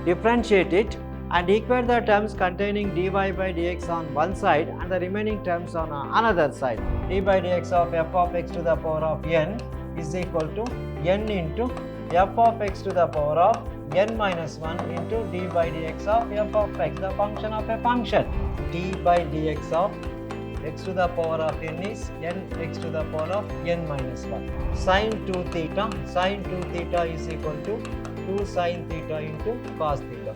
differentiate it and equate the terms containing dy by dx on one side and the remaining terms on another side. D by dx of f of x to the power of n is equal to n into f of x to the power of n minus 1 into d by dx of f of x, the function of a function. D by dx of x to the power of n is n x to the power of n minus 1. Sin 2 theta is equal to 2 sin theta into cos theta.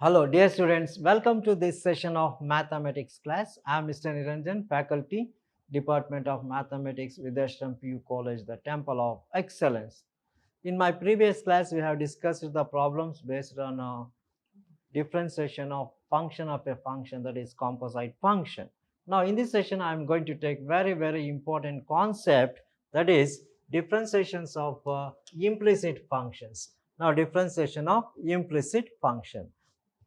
Hello dear students, welcome to this session of mathematics class. I am Mr. Niranjan, faculty, Department of Mathematics, Vidhyaashram PU College, the Temple of Excellence. In my previous class, we have discussed the problems based on differentiation of function of a function, that is composite function. Now in this session I am going to take very important concept, that is differentiations of implicit functions. Now differentiation of implicit function.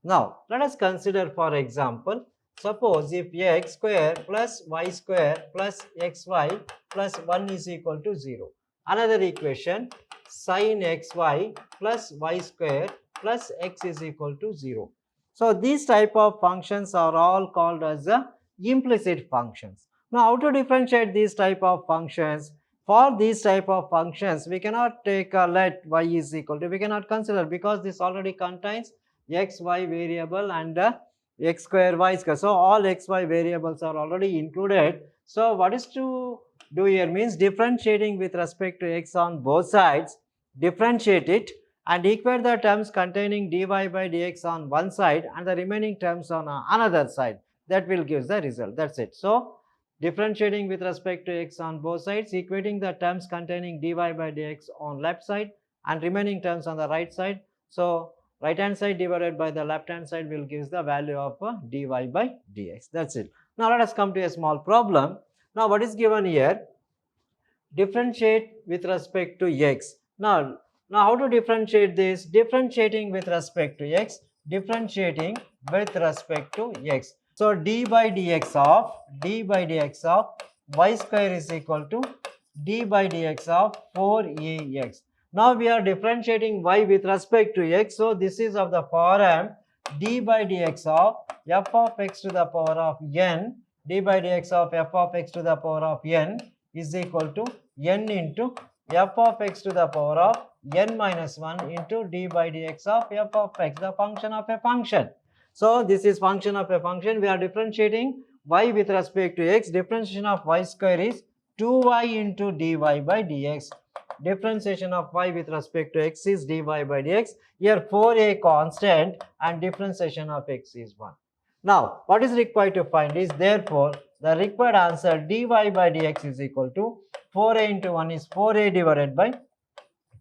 Now let us consider, for example, suppose if x square plus y square plus xy plus 1 is equal to 0. Another equation, sin xy plus y square plus x is equal to 0. So these type of functions are all called as implicit functions. Now how to differentiate these type of functions? For these type of functions we cannot take let y is equal to, we cannot consider, because this already contains x y variable and x square y square. So all x y variables are already included. So what is to do here means differentiating with respect to x on both sides, differentiate it and equate the terms containing dy by dx on one side and the remaining terms on another side. That will give the result. That's it. So differentiating with respect to x on both sides, equating the terms containing dy by dx on left side and remaining terms on the right side. So right hand side divided by the left hand side will give the value of dy by dx. That's it. Now let us come to a small problem. Now what is given here? Differentiate with respect to x. Now how to differentiate this? Differentiating with respect to x, differentiating with respect to x. So d by dx of y square is equal to d by dx of 4ax. Now we are differentiating y with respect to x. So this is of the form d by dx of f of x to the power of n, d by dx of f of x to the power of n is equal to n into f of x to the power of n minus 1 into d by dx of f of x, the function of a function. So this is function of a function. We are differentiating y with respect to x. Differentiation of y square is 2y into dy by dx. Differentiation of y with respect to x is dy by dx. Here 4a constant and differentiation of x is 1. Now what is required to find is, therefore the required answer dy by dx is equal to 4a into 1 is 4a divided by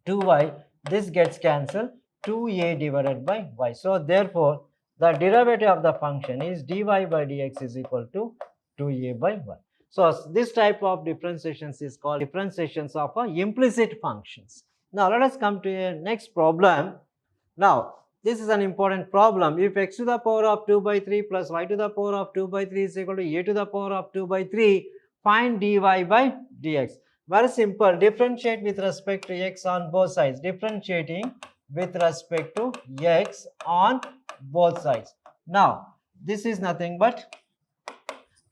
2y. This gets cancelled, 2a divided by y. So therefore the derivative of the function is dy by dx is equal to 2a by y. So this type of differentiations is called differentiations of implicit functions. Now let us come to a next problem. Now this is an important problem. If x to the power of 2 by 3 plus y to the power of 2 by 3 is equal to a to the power of 2 by 3, find dy by dx. Very simple. Differentiate with respect to x on both sides. Differentiating with respect to x on both sides. Now this is nothing but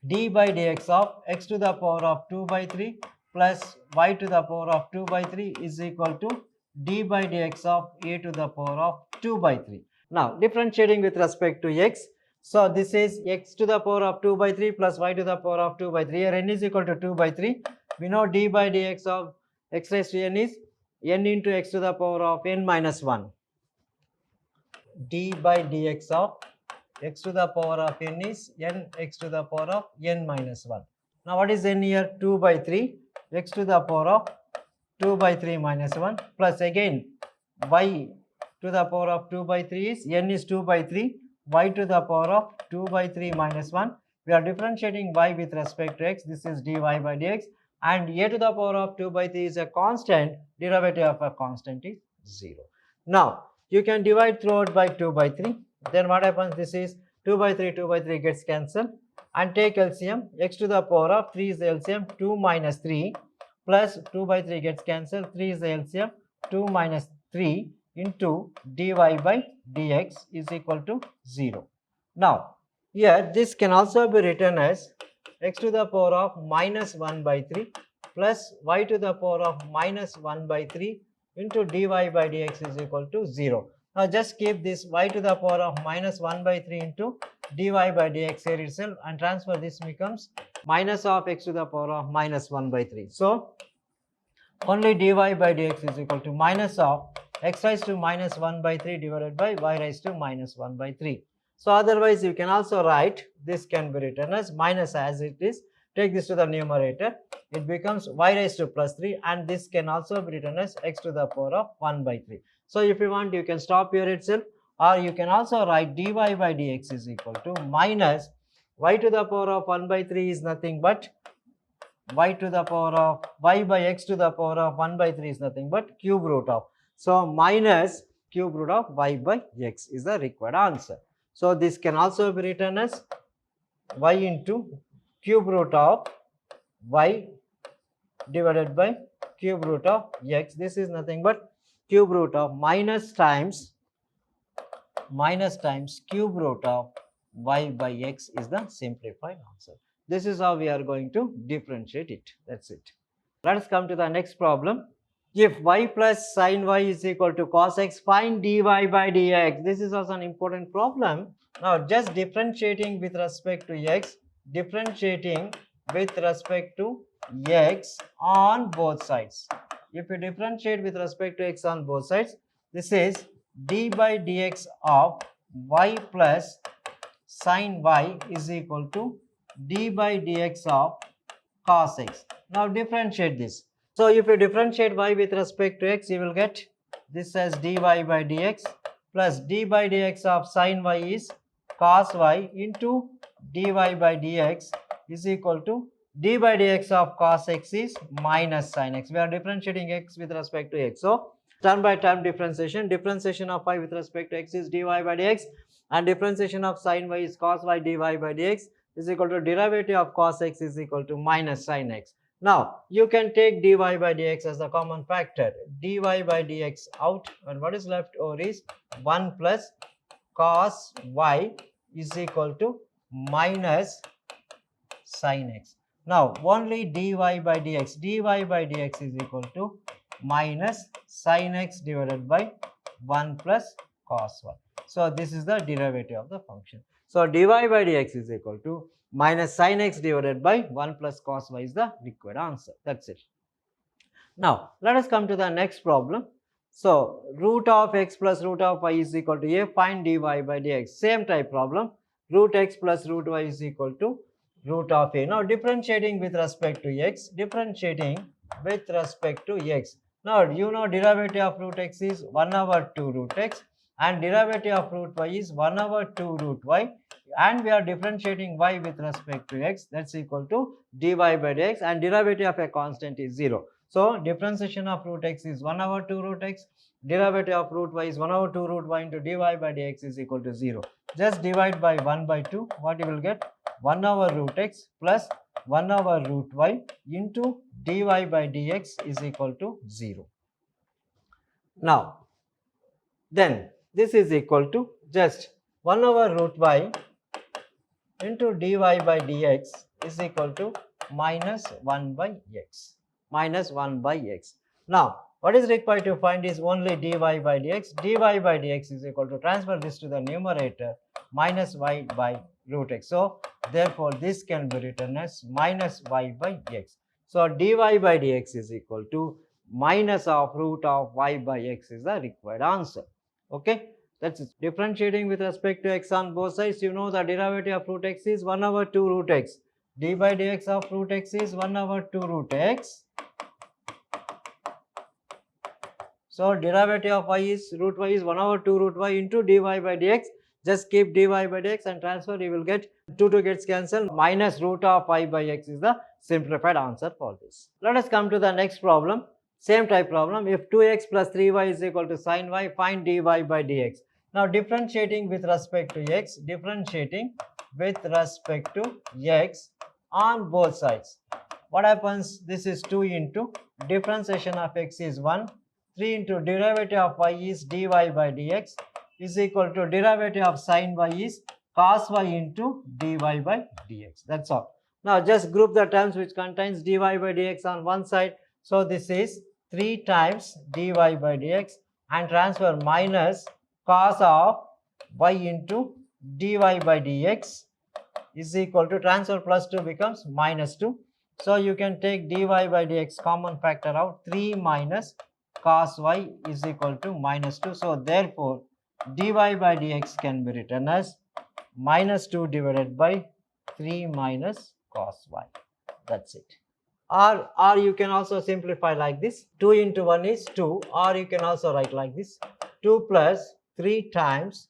d by dx of x to the power of 2 by 3 plus y to the power of 2 by 3 is equal to d by dx of a to the power of 2 by 3. Now differentiating with respect to x. So this is x to the power of 2 by 3 plus y to the power of 2 by 3. Here n is equal to 2 by 3. We know d by dx of x raised to n is n into x to the power of n minus 1. d by dx of x to the power of n is n x to the power of n minus 1. Now what is n here? 2 by 3 x to the power of 2 by 3 minus 1 plus again y to the power of 2 by 3 is n is 2 by 3, y to the power of 2 by 3 minus 1. We are differentiating y with respect to x. This is dy by dx, and a to the power of 2 by 3 is a constant. Derivative of a constant is 0. Now you can divide throughout by 2 by 3. Then what happens? This is 2 by 3 gets cancelled, and take LCM. X to the power of 3 is the LCM, 2 minus 3 plus 2 by 3 gets cancelled, 3 is the LCM, 2 minus 3 into dy by dx is equal to 0. Now, here this can also be written as x to the power of minus 1 by 3 plus y to the power of minus 1 by 3 into dy by dx is equal to 0. Now, just keep this y to the power of minus 1 by 3 into dy by dx here itself and transfer this becomes minus of x to the power of minus 1 by 3. So, only dy by dx is equal to minus of x raised to minus 1 by 3 divided by y raised to minus 1 by 3. So, otherwise you can also write this can be written as minus as it is. Take this to the numerator, it becomes y raised to plus 3 and this can also be written as x to the power of 1 by 3. So, if you want you can stop here itself, or you can also write dy by dx is equal to minus y to the power of 1 by 3 is nothing but y to the power of y by x to the power of 1 by 3 is nothing but cube root of. So, minus cube root of y by x is the required answer. So, this can also be written as y into cube root of y divided by cube root of x. This is nothing but cube root of minus times cube root of y by x is the simplified answer. This is how we are going to differentiate it. That's it. Let us come to the next problem. If y plus sin y is equal to cos x, find dy by dx. This is also an important problem. Now, just differentiating with respect to x, differentiating with respect to x on both sides. If you differentiate with respect to x on both sides, this is d by dx of y plus sin y is equal to d by dx of cos x. Now, differentiate this. So, if you differentiate y with respect to x, you will get this as dy by dx plus d by dx of sin y is cos y into dy by dx is equal to d by dx of cos x is minus sin x. We are differentiating x with respect to x. So, term by term differentiation of y with respect to x is dy by dx and differentiation of sin y is cos y dy by dx is equal to derivative of cos x is equal to minus sin x. Now, you can take dy by dx as the common factor, dy by dx out, and what is left over is 1 plus cos y is equal to minus sin x. Now, only dy by dx is equal to minus sin x divided by 1 plus cos y. So, this is the derivative of the function. So, dy by dx is equal to minus sin x divided by 1 plus cos y is the required answer. That's it. Now, let us come to the next problem. So, root of x plus root of y is equal to a, find dy by dx. Same type problem, root x plus root y is equal to root of a. Now, differentiating with respect to x, Now, you know derivative of root x is 1 over 2 root x and derivative of root y is 1 over 2 root y, and we are differentiating y with respect to x, that's equal to dy by dx, and derivative of a constant is 0. So, differentiation of root x is 1 over 2 root x, derivative of root y is 1 over 2 root y into dy by dx is equal to 0. Just divide by 1 by 2, what you will get? 1 over root x plus 1 over root y into dy by dx is equal to 0. Now, then this is equal to just 1 over root y into dy by dx is equal to minus 1 by x. Now, what is required to find is only dy by dx. dy by dx is equal to, transfer this to the numerator, minus y by root x. So, therefore, this can be written as minus y by x. So, dy by dx is equal to minus of root of y by x is the required answer. Okay, that's it. Differentiating with respect to x on both sides, you know the derivative of root x is 1 over 2 root x. d by dx of root x is 1 over 2 root x. So, derivative of y is root y is 1 over 2 root y into dy by dx. Just keep dy by dx and transfer, you will get 2 gets cancelled, minus root of y by x is the simplified answer for this. Let us come to the next problem. Same type problem, if 2x plus 3y is equal to sin y, find dy by dx. Now, differentiating with respect to x, on both sides. What happens? This is 2 into differentiation of x is 1, 3 into derivative of y is dy by dx is equal to derivative of sin y is cos y into dy by dx. That's all. Now just group the terms which contains dy by dx on one side. So this is 3 times dy by dx and transfer minus cos of y into dy by dx is equal to transfer plus 2 becomes minus 2. So you can take dy by dx common factor out, 3 minus cos y is equal to minus 2. So therefore dy by dx can be written as minus 2 divided by 3 minus cos y. That's it. Or you can also simplify like this. 2 into 1 is 2, or you can also write like this. 2 plus 3 times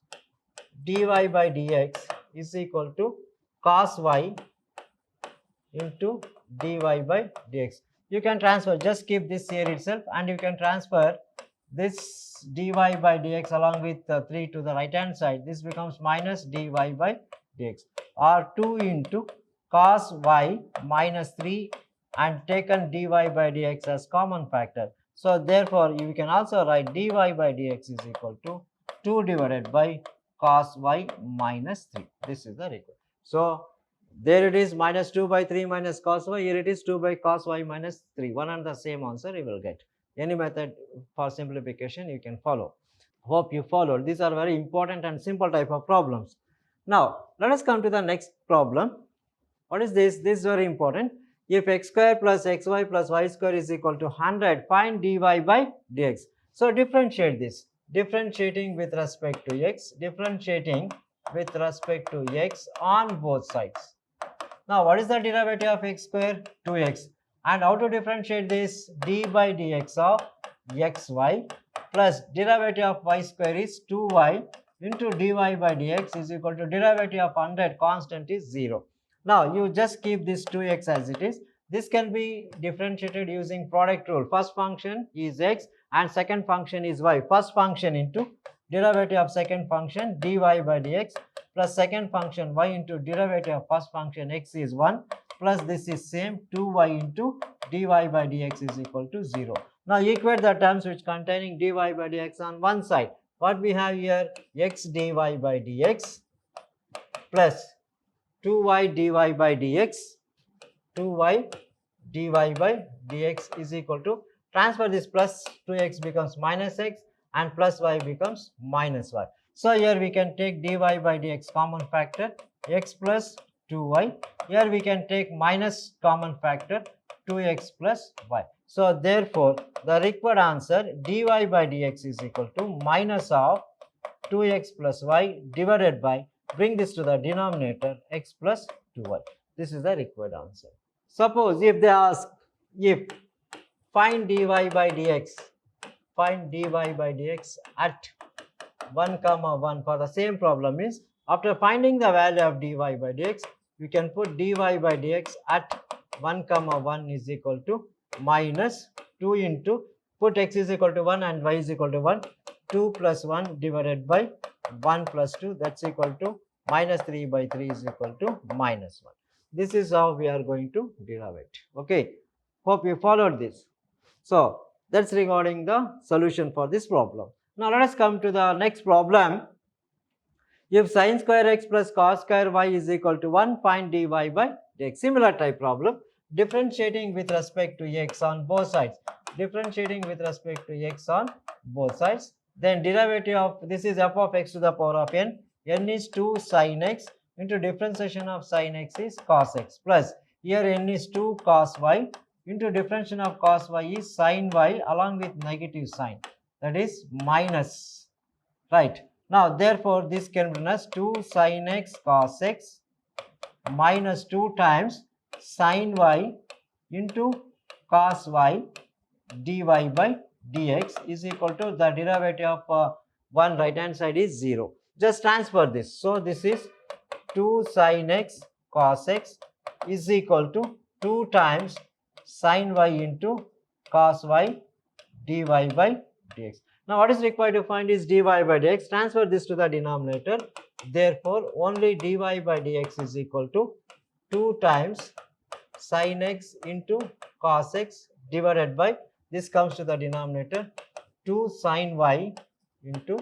dy by dx is equal to cos y into dy by dx. You can transfer, just keep this here itself, and you can transfer this dy by dx along with 3 to the right hand side. This becomes minus dy by dx, or 2 into cos y minus 3 and taken dy by dx as common factor. So therefore you can also write dy by dx is equal to 2 divided by cos y minus 3. This is the record. So there it is, minus 2 by 3 minus cos y. Here it is 2 by cos y minus 3. One and the same answer you will get. Any method for simplification you can follow. Hope you followed. These are very important and simple type of problems. Now let us come to the next problem. What is this? This is very important. If x square plus xy plus y square is equal to 100, find dy by dx. So differentiate this. Differentiating with respect to x, differentiating with respect to x on both sides. Now what is the derivative of x square? 2x. And how to differentiate this? D by dx of xy plus derivative of y square is 2y into dy by dx is equal to derivative of 100, constant is 0. Now you just keep this 2x as it is. This can be differentiated using product rule. First function is x and second function is y. First function into derivative of second function dy by dx plus second function y into derivative of first function x is 1 plus this is same 2y into dy by dx is equal to 0. Now equate the terms which containing dy by dx on one side. What we have here? X dy by dx plus 2y dy by dx, 2y dy by dx is equal to, transfer this plus 2x becomes minus x and plus y becomes minus y. So here we can take dy by dx common factor, x plus 2y. Here we can take minus common factor, 2x plus y. So therefore the required answer dy by dx is equal to minus of 2x plus y divided by, bring this to the denominator, x plus 2y. This is the required answer. Suppose if they ask, if find dy by dx, find dy by dx at 1 comma 1, for the same problem is, after finding the value of dy by dx, you can put dy by dx at 1 comma 1 is equal to minus 2 into, put x is equal to 1 and y is equal to 1, 2 plus 1 divided by 1 plus 2, that's equal to minus 3 by 3 is equal to minus 1. This is how we are going to derive it. Okay, hope you followed this. So that's regarding the solution for this problem. Now let us come to the next problem. If sin square x plus cos square y is equal to 1, find dy by dx. Similar type problem. Differentiating with respect to x on both sides. Differentiating with respect to x on both sides. Then derivative of, this is f of x to the power of n. N is 2 sin x into differentiation of sin x is cos x plus, here n is 2 cos y into differentiation of cos y is sin y along with negative sign, that is minus, right. Now therefore this can be as 2 sin x cos x minus 2 times sin y into cos y dy by dx is equal to, the derivative of one right hand side is 0. Just transfer this. So this is 2 sin x cos x is equal to 2 times sin y into cos y dy by dx. Now what is required to find is dy by dx. Transfer this to the denominator. Therefore only dy by dx is equal to 2 times sin x into cos x divided by, this comes to the denominator, 2 sin y into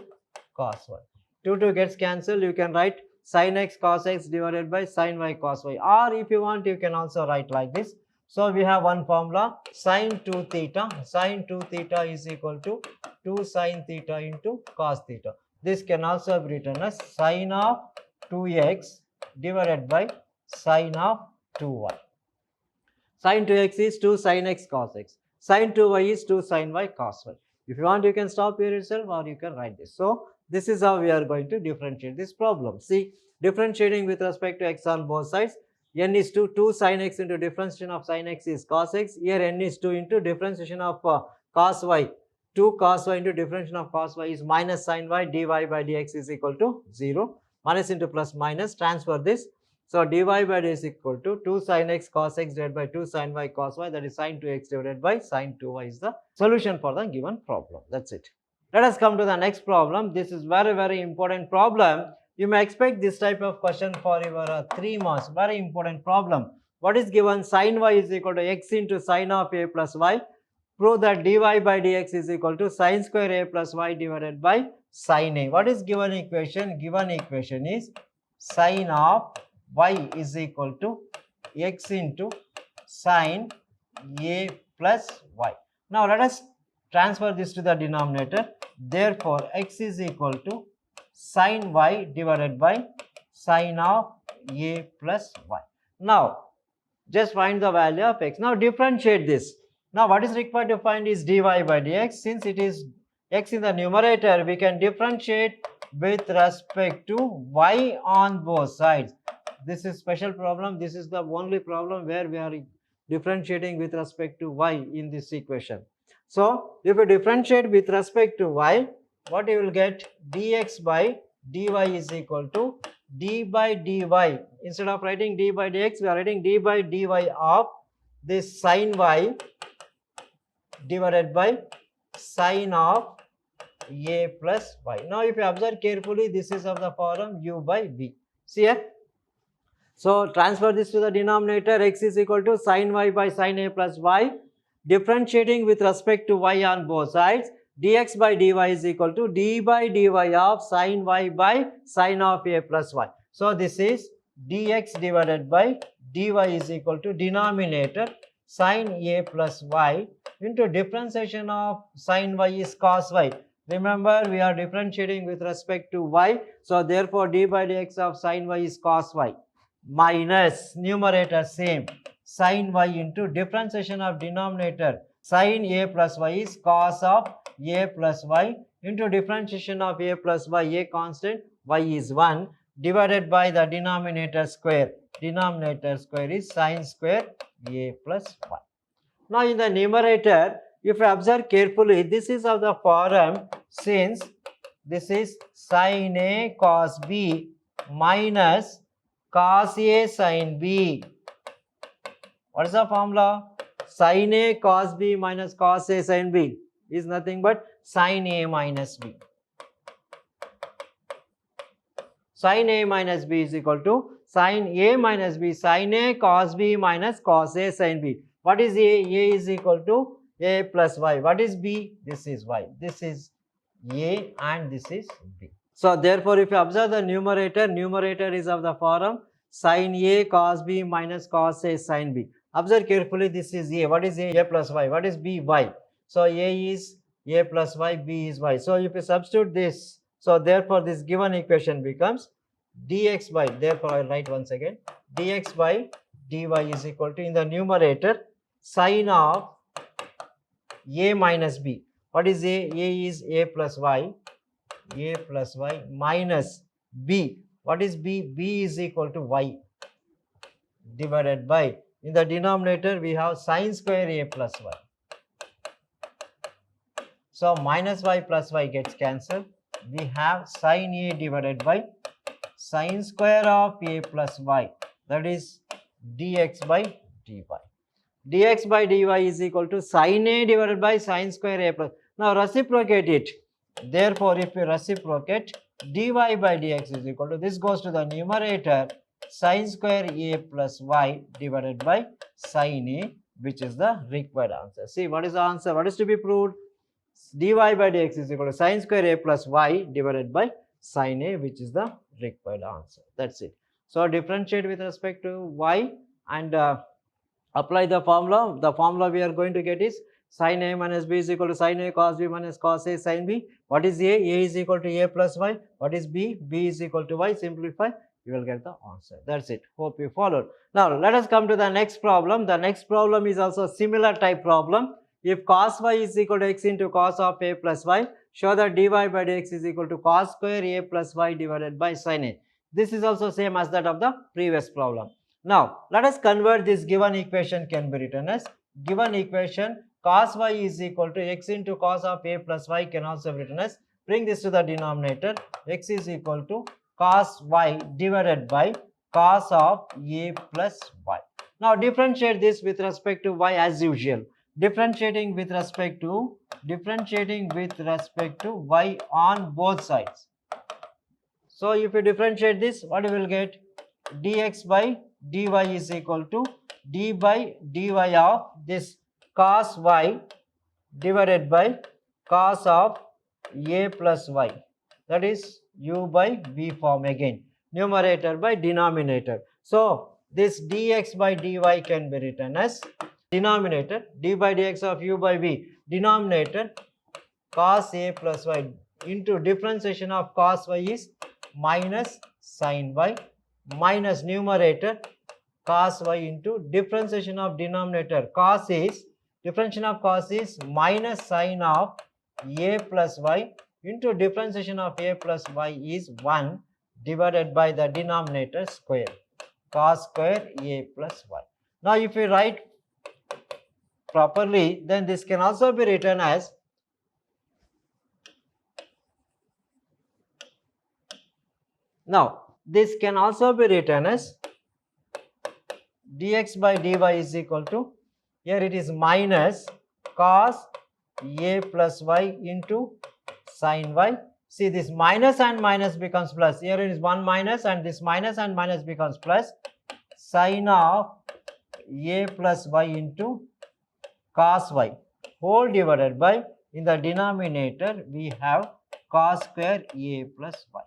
cos y. 2 gets cancelled. You can write sin x cos x divided by sin y cos y, or if you want you can also write like this. So we have one formula, sin 2 theta. Sin 2 theta is equal to 2 sin theta into cos theta. This can also be written as sin of 2x divided by sin of 2y. Sin 2x is 2 sin x cos x. Sin 2y is 2 sin y cos y. If you want, you can stop here itself or you can write this. So, this is how we are going to differentiate this problem. See, differentiating with respect to x on both sides, n is 2 sin x into differentiation of sin x is cos x. Here n is 2 into differentiation of cos y. 2 cos y into differentiation of cos y is minus sin y, dy by dx is equal to 0. Minus into plus minus, transfer this. So, dy by dx is equal to 2 sin x cos x divided by 2 sin y cos y, that is sin 2x divided by sin 2y is the solution for the given problem. That's it. Let us come to the next problem. This is very important problem. You may expect this type of question for your 3 marks. Very important problem. What is given? Sin y is equal to x into sin of a plus y. Prove that dy by dx is equal to sin square a plus y divided by sin a. What is given equation? Given equation is sin of y is equal to x into sin a plus y. Now let us transfer this to the denominator. Therefore, x is equal to sin y divided by sin of a plus y. Now, just find the value of x. Now, differentiate this. Now, what is required to find is dy by dx. Since it is x in the numerator, we can differentiate with respect to y on both sides. This is special problem. This is the only problem where we are differentiating with respect to y in this equation. So, if you differentiate with respect to y, what you will get? Dx by dy is equal to d by dy. Instead of writing d by dx, we are writing d by dy of this sin y divided by sin of a plus y. Now, if you observe carefully, this is of the form u by v. See here? So, transfer this to the denominator. X is equal to sin y by sin a plus y. Differentiating with respect to y on both sides, dx by dy is equal to d by dy of sin y by sin of a plus y. So, this is dx divided by dy is equal to denominator sin a plus y into differentiation of sin y is cos y. Remember, we are differentiating with respect to y. So, therefore, d by dx of sin y is cos y minus numerator same sin y into differentiation of denominator sin a plus y is cos of a plus y into differentiation of a plus y, a constant, y is 1 divided by the denominator square. Denominator square is sin square a plus y. Now, in the numerator, if you observe carefully, this is of the form, since this is sin a cos b minus cos a sin b. What is the formula? Sin a cos b minus cos a sin b is nothing but sin a minus b. Sin a minus b is equal to sin a minus b, sin a cos b minus cos a sin b. What is a? A is equal to a plus y. What is b? This is y. This is a and this is b. So, therefore, if you observe the numerator, numerator is of the form sin a cos b minus cos a sin b. Observe carefully, this is a. What is a? A plus y. What is b? Y. So, a is a plus y, b is y. So, if you substitute this, so therefore, this given equation becomes dx by, therefore, I will write once again, dx by dy is equal to, in the numerator, sin of a minus b. What is a? A is a plus y minus b. What is b? B is equal to y divided by, in the denominator we have sin square a plus y. So, minus y plus y gets cancelled. We have sin a divided by sin square of a plus y, that is dx by dy. Dx by dy is equal to sin a divided by sin square a plus. Now, reciprocate it. Therefore, if you reciprocate, dy by dx is equal to, this goes to the numerator, sin square a plus y divided by sin a, which is the required answer. See, what is the answer? What is to be proved? Dy by dx is equal to sin square a plus y divided by sin a, which is the required answer. That's it. So differentiate with respect to y and apply the formula. The formula we are going to get is sin a minus b is equal to sin a cos b minus cos a sin b. What is a? A is equal to a plus y. What is b? B is equal to y. Simplify, you will get the answer. That's it. Hope you followed. Now let us come to the next problem. The next problem is also a similar type problem. If cos y is equal to x into cos of a plus y, show that dy by dx is equal to cos square a plus y divided by sin a. This is also same as that of the previous problem. Now let us convert this given equation. Can be written as given equation cos y is equal to x into cos of a plus y can also be written as, bring this to the denominator, x is equal to cos y divided by cos of a plus y. Now differentiate this with respect to y as usual. Differentiating with respect to y on both sides. So if you differentiate this, what you will get? Dx by dy is equal to d by dy of this cos y divided by cos of a plus y, that is u by v form again, numerator by denominator. So this dx by dy can be written as denominator d by dx of u by v, denominator cos a plus y into differentiation of cos y is minus sin y, minus numerator cos y into differentiation of denominator cos is, differentiation of cos is minus sin of a plus y into differentiation of a plus y is 1 divided by the denominator square, cos square a plus y. Now if we write properly, then this can also be written as this can also be written as dx by dy is equal to, here it is minus cos a plus y into sin y. See, this minus and minus becomes plus. Here it is 1 minus and this minus and minus becomes plus, sin of a plus y into cos y whole divided by, in the denominator we have cos square a plus y.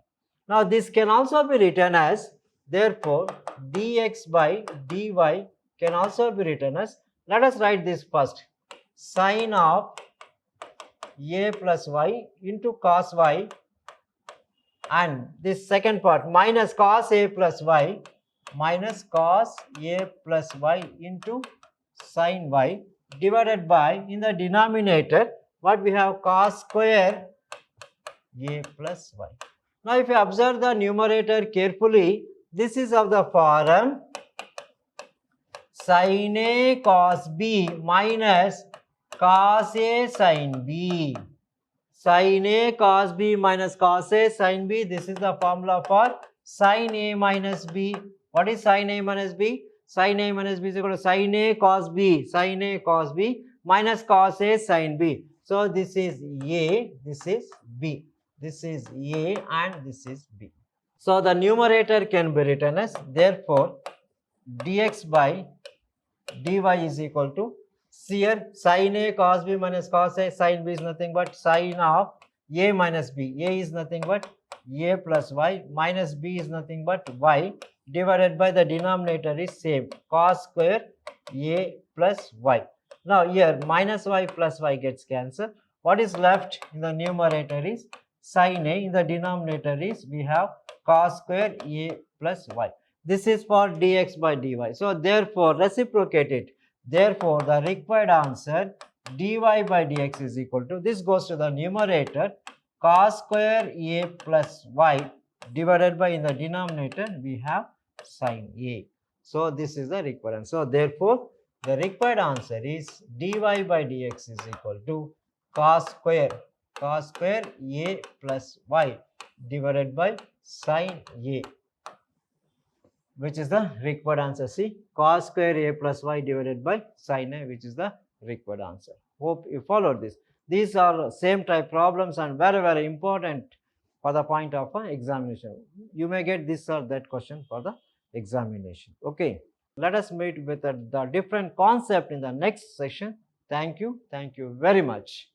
Now this can also be written as, therefore dx by dy can also be written as, let us write this first, sin of a plus y into cos y, and this second part minus cos a plus y, minus cos a plus y into sin y divided by, in the denominator what we have, cos square a plus y. Now if you observe the numerator carefully, this is of the form sin a cos b minus cos a sin b. Sin a cos b minus cos a sin b, this is the formula for sin a minus b. What is sin a minus b? Sin a minus b is equal to sin a cos b, sin a cos b minus cos a sin b. So this is a, this is b. This is a and this is b. So the numerator can be written as, therefore dx by dy is equal to, here sin a cos b minus cos a sin b is nothing but sin of a minus b. A is nothing but a plus y, minus b is nothing but y, divided by the denominator is same, cos square a plus y. Now here minus y plus y gets cancelled. What is left in the numerator is sin a, in the denominator is we have cos square a plus y. This is for dx by dy. So therefore reciprocate it. Therefore the required answer dy by dx is equal to, this goes to the numerator, cos square a plus y divided by, in the denominator we have sin a. So this is the required answer. So therefore the required answer is dy by dx is equal to cos square a plus y divided by sin a, which is the required answer. See, cos square a plus y divided by sin a, which is the required answer. Hope you followed this. These are same type problems and very important for the point of examination. You may get this or that question for the examination. Okay, let us meet with the different concept in the next session. Thank you very much.